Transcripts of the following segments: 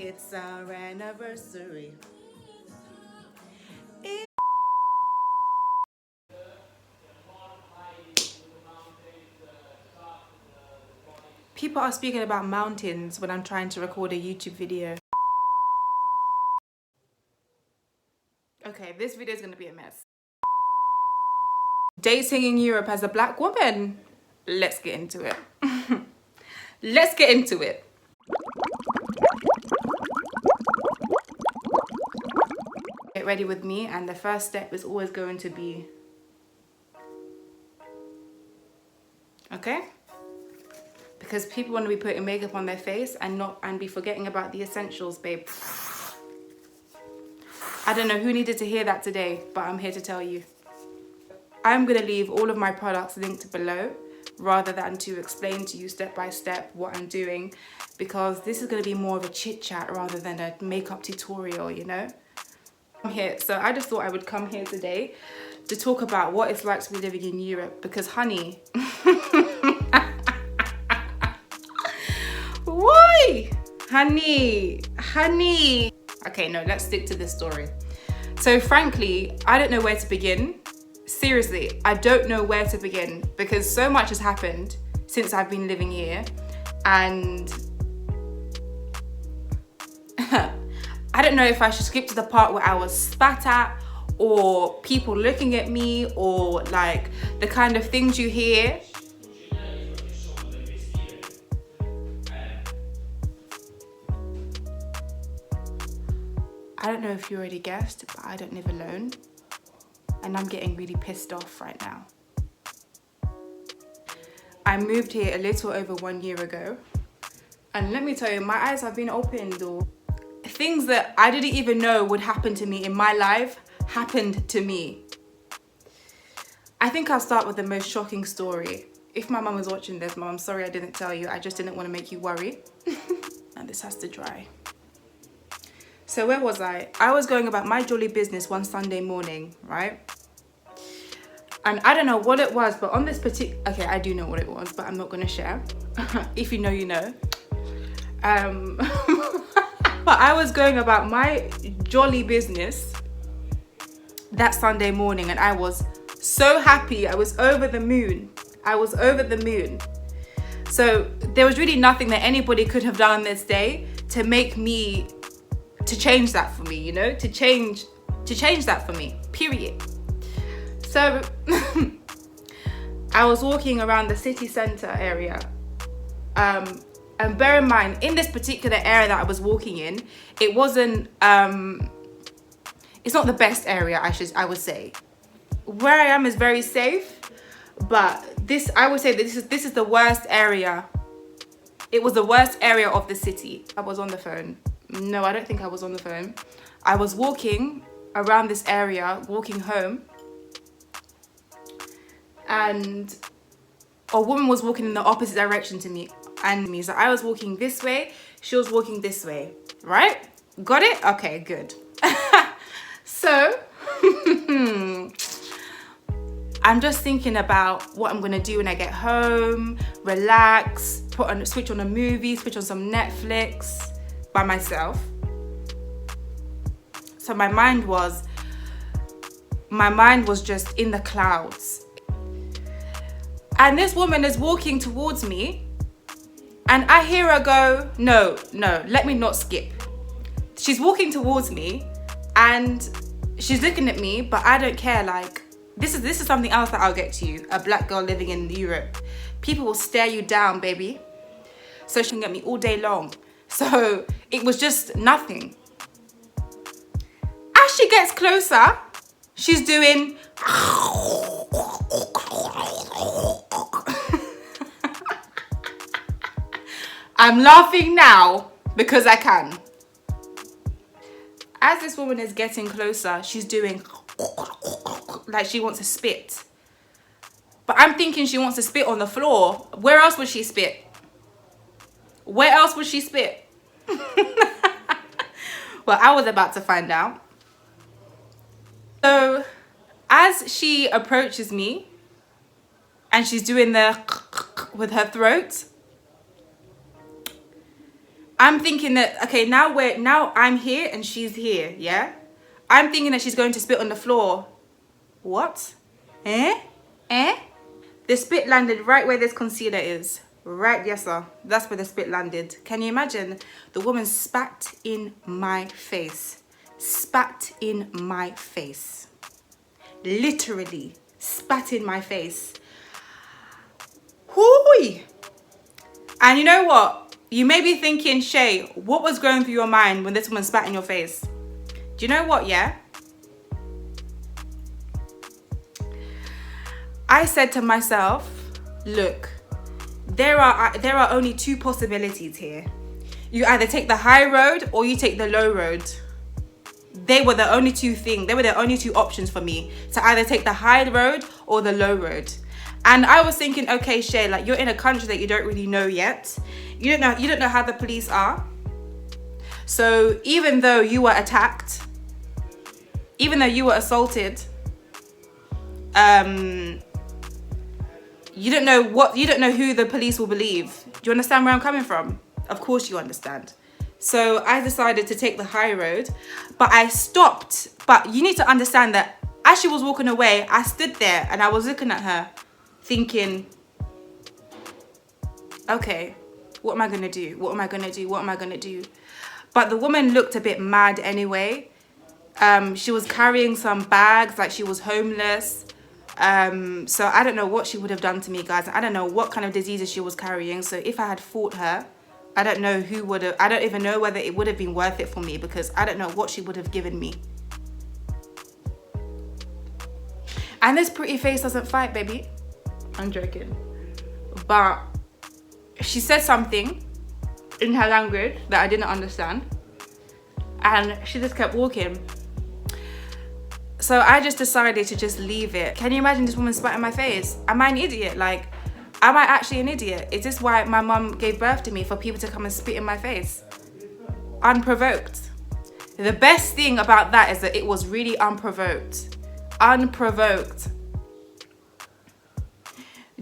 It's our anniversary. People are speaking about mountains when I'm trying to record a YouTube video. Okay, this video is going to be a mess. Dating in Europe as a black woman. Let's get into it. Let's get into it. Get ready with me, and the first step is always going to be, okay? Because people want to be putting makeup on their face and be forgetting about the essentials, babe. I don't know who needed to hear that today, but I'm here to tell you. I'm going to leave all of my products linked below rather than to explain to you step by step what I'm doing, because this is going to be more of a chit chat rather than a makeup tutorial, you know? I'm here, so I just thought I would come here today to talk about what it's like to be living in Europe, because honey, why? Honey. Okay, no, let's stick to this story. So frankly, I don't know where to begin. Seriously, I don't know where to begin because so much has happened since I've been living here, and I don't know if I should skip to the part where I was spat at, or people looking at me, or like the kind of things you hear. I don't know if you already guessed, but I don't live alone. And I'm getting really pissed off right now. I moved here a little over 1 year ago. And let me tell you, my eyes have been opened. Or things that I didn't even know would happen to me in my life happened to me. I think I'll start with the most shocking story. If my mum was watching this, Mum, I'm sorry I didn't tell you. I just didn't want to make you worry. And this has to dry. So where was I? I was going about my jolly business one Sunday morning, right? And I don't know what it was, but on this particular... Okay, I do know what it was, but I'm not going to share. If you know, you know. But I was going about my jolly business that Sunday morning, and I was so happy. I was over the moon. So there was really nothing that anybody could have done on this day to make me... to change that for me, you know, to change that for me, period. So I was walking around the city center area, and bear in mind, in this particular area that I was walking in, it wasn't it's not the best area, I would say. Where I am is very safe, but I would say that this is the worst area. It was the worst area of the city. I was on the phone. No, I don't think I was on the phone. I was walking around this area, walking home, and a woman was walking in the opposite direction to me and me. So I was walking this way, she was walking this way, right? Got it? Okay, good. So I'm just thinking about what I'm gonna do when I get home, relax, switch on a movie, switch on some Netflix by myself. So my mind was just in the clouds. And this woman is walking towards me, and I hear her go, no, let me not skip. She's walking towards me and she's looking at me, but I don't care. Like, this is something else that I'll get to you. A black girl living in Europe. People will stare you down, baby. So she can get me all day long. So it was just nothing. As she gets closer, she's doing... I'm laughing now because I can. As this woman is getting closer, she's doing like she wants to spit. But I'm thinking she wants to spit on the floor. Where else would she spit? Where else would she spit? Well, I was about to find out. So as she approaches me and she's doing the with her throat, I'm thinking that, okay, now I'm here and she's here, yeah? I'm thinking that she's going to spit on the floor. What? Eh? The spit landed right where this concealer is. Right, yes sir. That's where the spit landed. Can you imagine? The woman spat in my face. Spat in my face. Literally spat in my face. Hooey. And you know what? You may be thinking, Shay, what was going through your mind when this woman spat in your face? Do you know what, yeah? I said to myself, look, there are only two possibilities here. You either take the high road or you take the low road. They were the only two things. They were the only two options for me, to either take the high road or the low road. And I was thinking, okay, Shay, like, you're in a country that you don't really know yet. You don't know how the police are. So even though you were attacked, even though you were assaulted, you don't know who the police will believe. Do you understand where I'm coming from? Of course you understand. So I decided to take the high road, but I stopped. But you need to understand that as she was walking away, I stood there and I was looking at her thinking, okay, what am I gonna do? What am I gonna do? What am I gonna do? But the woman looked a bit mad anyway. She was carrying some bags, like she was homeless. So I don't know what she would have done to me, guys. I don't know what kind of diseases she was carrying. So if I had fought her, I don't know who would have, I don't even know whether it would have been worth it for me, because I don't know what she would have given me. And this pretty face doesn't fight, baby. I'm joking. But she said something in her language that I didn't understand. And she just kept walking. So I just decided to just leave it. Can you imagine this woman spat in my face? Am I an idiot? Like, am I actually an idiot? Is this why my mum gave birth to me, for people to come and spit in my face? Unprovoked. The best thing about that is that it was really unprovoked. Unprovoked.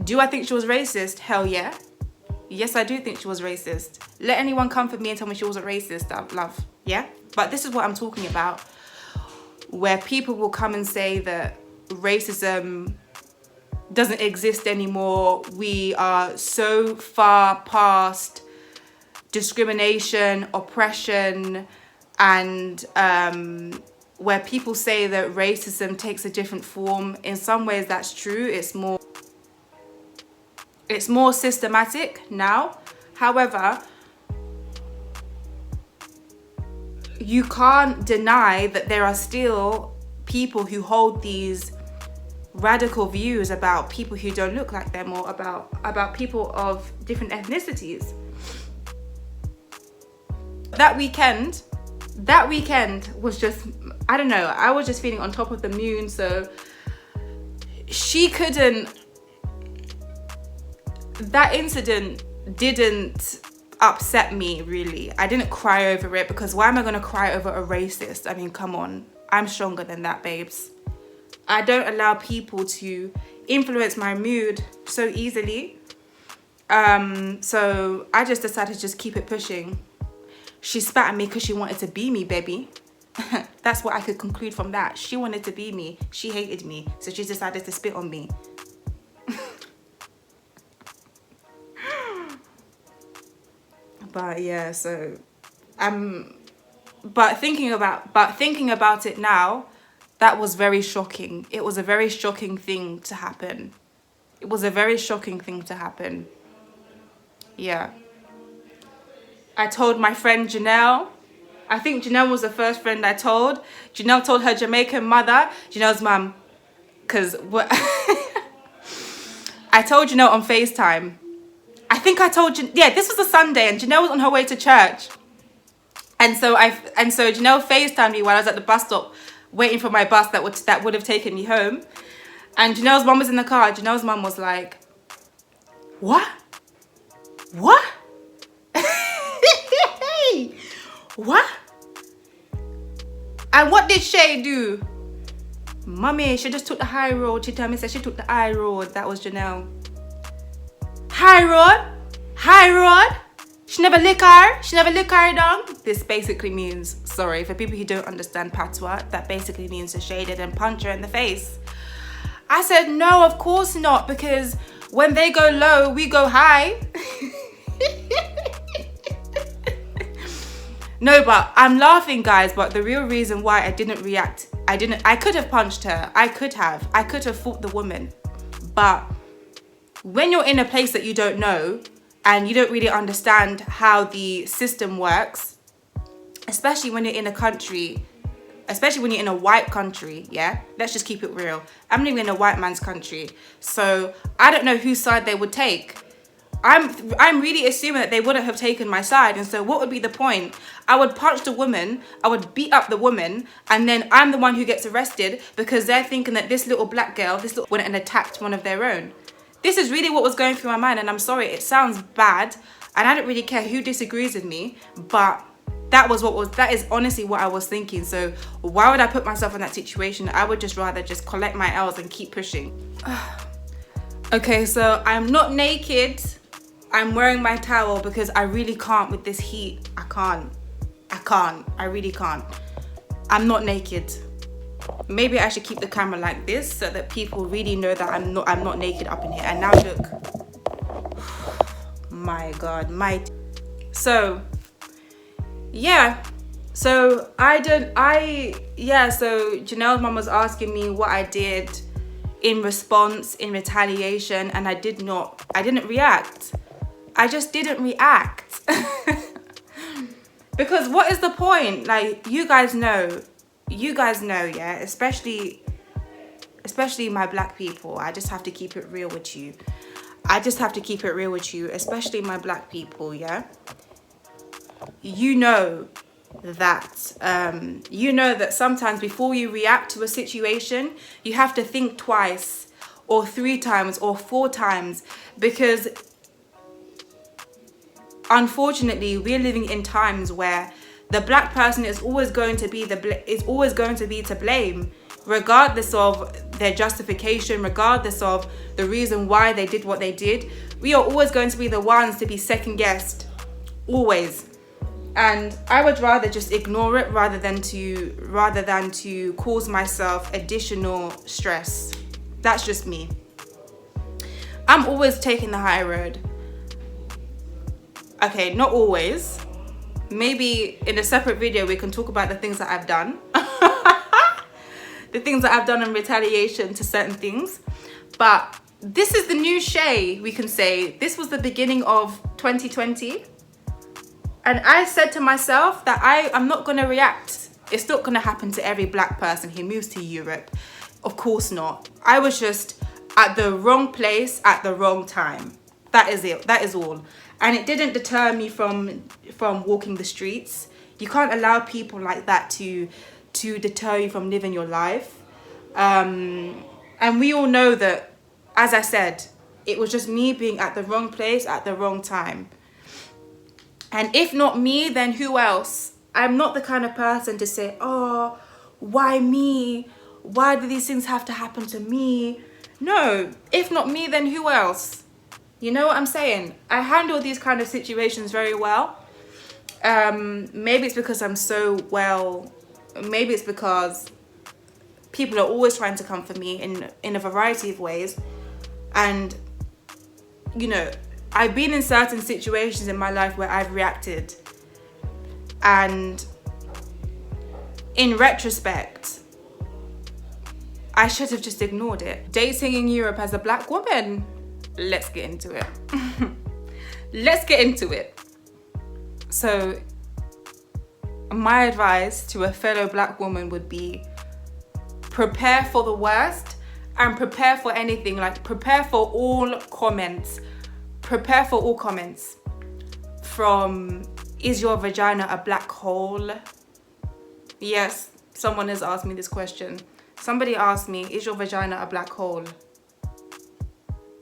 Do I think she was racist? Hell yeah. Yes, I do think she was racist. Let anyone come for me and tell me she wasn't racist, love. Yeah? But this is what I'm talking about. Where people will come and say that racism doesn't exist anymore. We are so far past discrimination, oppression, and where people say that racism takes a different form. In some ways that's true. It's more systematic now. However, you can't deny that there are still people who hold these radical views about people who don't look like them, or about people of different ethnicities. That weekend was just, I don't know, I was just feeling on top of the moon. So that incident didn't upset me, really. I didn't cry over it, because why am I going to cry over a racist? I mean, come on. I'm stronger than that, babes. I don't allow people to influence my mood so easily. So I just decided to just keep it pushing. She spat at me because she wanted to be me, baby. That's what I could conclude from that. She wanted to be me. She hated me. So she decided to spit on me. But yeah, so but thinking about it now, that was very shocking. It was a very shocking thing to happen. It was a very shocking thing to happen. Yeah. I told my friend Janelle. I think Janelle was the first friend I told. Janelle told her Jamaican mother. Janelle's mum. Because what? I told Janelle on FaceTime. I think I told Janelle, yeah, this was a Sunday and Janelle was on her way to church. And so Janelle FaceTimed me while I was at the bus stop waiting for my bus that would have taken me home. And Janelle's mum was in the car. Janelle's mum was like, what? What? What? And what did Shay do? Mummy, she just took the high road. She told me, said she took the high road. That was Janelle. High road? High road? She never lick her down. This basically means, sorry, for people who don't understand patois, that basically means that Shay didn't punch her in the face. I said, no, of course not, because when they go low, we go high. No, but I'm laughing, guys, but the real reason why I didn't react, I could have punched her. I could have fought the woman. But when you're in a place that you don't know, and you don't really understand how the system works, especially when you're in a country, especially when you're in a white country, yeah? Let's just keep it real. I'm living in a white man's country, so I don't know whose side they would take. I'm really assuming that they wouldn't have taken my side, and so what would be the point? I would punch the woman, I would beat up the woman, and then I'm the one who gets arrested because they're thinking that this little black girl, went and attacked one of their own. This is really what was going through my mind, and I'm sorry, it sounds bad, and I don't really care who disagrees with me, but that is honestly what I was thinking. So why would I put myself in that situation? I would just rather just collect my L's and keep pushing. Okay, so I'm not naked. I'm wearing my towel because I really can't with this heat. I really can't. I'm not naked. Maybe I should keep the camera like this so that people really know that I'm not naked up in here. And now look. My God, so yeah. So so Janelle's mom was asking me what I did in response, in retaliation, and I didn't react. I just didn't react. Because what is the point? Like, you guys know, yeah, especially my black people. I just have to keep it real with you. Especially my black people, yeah? You know that sometimes before you react to a situation, you have to think twice or 3 times or 4 times, because unfortunately we're living in times where the black person is always going to be to blame, regardless of their justification, regardless of the reason why they did what they did. We are always going to be the ones to be second guessed, always. And I would rather just ignore it rather than to cause myself additional stress. That's just me. I'm always taking the high road. Okay, not always. Maybe in a separate video we can talk about the things that I've done. The things that I've done in retaliation to certain things. But this is the new Shay, we can say. This was the beginning of 2020. And I said to myself that I'm not going to react. It's not going to happen to every black person who moves to Europe. Of course not. I was just at the wrong place at the wrong time. That is it. That is all. And it didn't deter me from walking the streets. You can't allow people like that to deter you from living your life. And we all know that, as I said, it was just me being at the wrong place at the wrong time. And if not me, then who else? I'm not the kind of person to say, oh, why me? Why do these things have to happen to me? No, if not me, then who else? You know what I'm saying? I handle these kind of situations very well. Maybe it's because I'm so well. Maybe it's because people are always trying to come for me in a variety of ways. And, you know, I've been in certain situations in my life where I've reacted. And in retrospect, I should have just ignored it. Dating in Europe as a black woman. Let's get into it. Let's get into it. So, my advice to a fellow black woman would be prepare for the worst and prepare for anything. Like, prepare for all comments. Prepare for all comments. From, is your vagina a black hole? Yes, someone has asked me this question. Somebody asked me, is your vagina a black hole?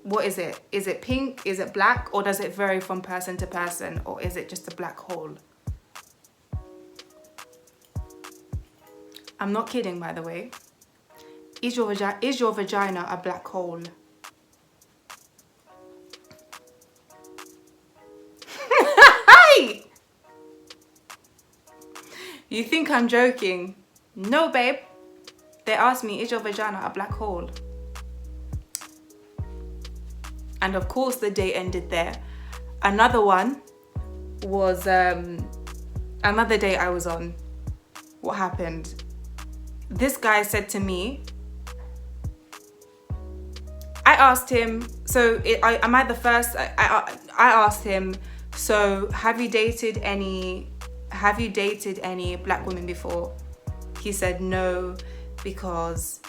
What is it? Is it pink? Is it black? Or does it vary from person to person? Or is it just a black hole? I'm not kidding, by the way. Is your vagina a black hole? You think I'm joking? No, babe. They asked me, is your vagina a black hole? And of course the day ended there. Another one was another day I was on. What happened? This guy said to me, I asked him, am I the first? I asked him, so have you dated any black women before? He said no, because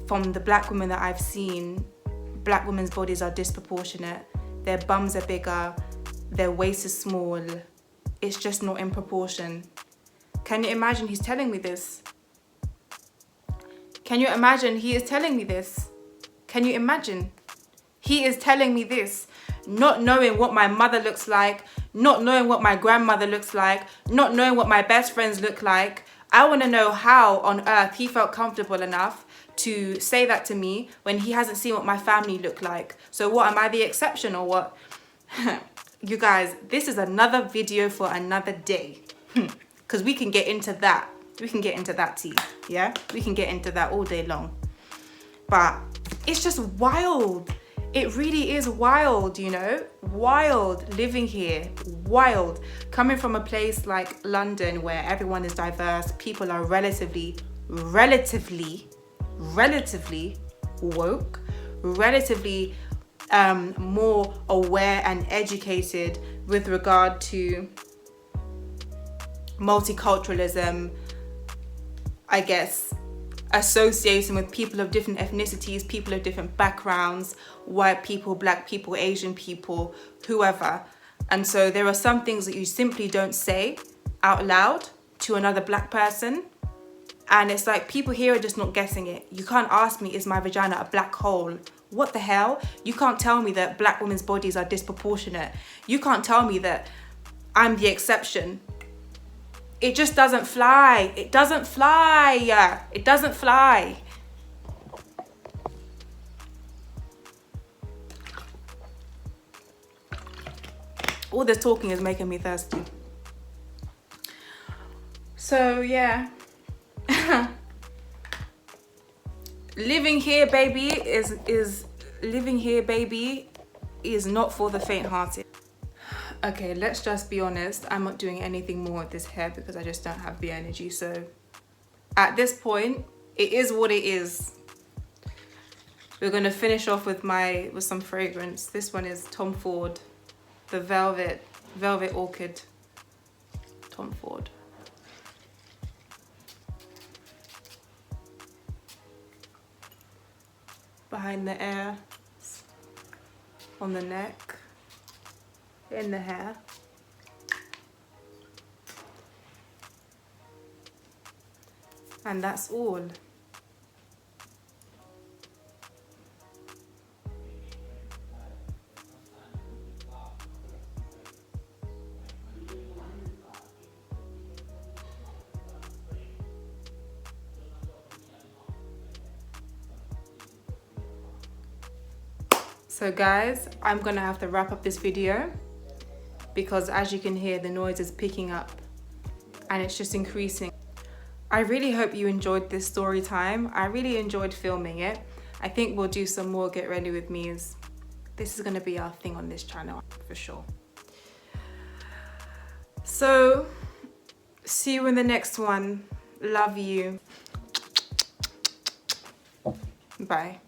from the black women that I've seen, black women's bodies are disproportionate. Their bums are bigger, their waist is small. It's just not in proportion. Can you imagine he's telling me this? Can you imagine he is telling me this? Can you imagine? He is telling me this, not knowing what my mother looks like, not knowing what my grandmother looks like, not knowing what my best friends look like. I want to know how on earth he felt comfortable enough to say that to me when he hasn't seen what my family look like. So what, am I the exception or what? You guys, this is another video for another day. Because we can get into that. We can get into that tea, yeah? We can get into that all day long. But it's just wild. It really is wild, you know? Wild living here, wild. Coming from a place like London where everyone is diverse, people are relatively woke, relatively more aware and educated with regard to multiculturalism, I guess, associating with people of different ethnicities, people of different backgrounds, white people, black people, Asian people, whoever. And so there are some things that you simply don't say out loud to another black person. And it's like people here are just not getting it. You can't ask me, is my vagina a black hole? What the hell? You can't tell me that black women's bodies are disproportionate. You can't tell me that I'm the exception. It just doesn't fly. It doesn't fly. It doesn't fly. All this talking is making me thirsty. So yeah. Living here, baby, is not for the faint-hearted. Okay, let's just be honest. I'm not doing anything more with this hair because I just don't have the energy. So at this point, it is what it is. We're gonna finish off with some fragrance. This one is Tom Ford, the Velvet Orchid. Tom Ford. Behind the ear, on the neck, in the hair. And that's all. So guys, I'm gonna have to wrap up this video because as you can hear, the noise is picking up and it's just increasing. I really hope you enjoyed this story time. I really enjoyed filming it. I think we'll do some more Get Ready With Me's. This is gonna be our thing on this channel for sure. So, see you in the next one. Love you. Bye.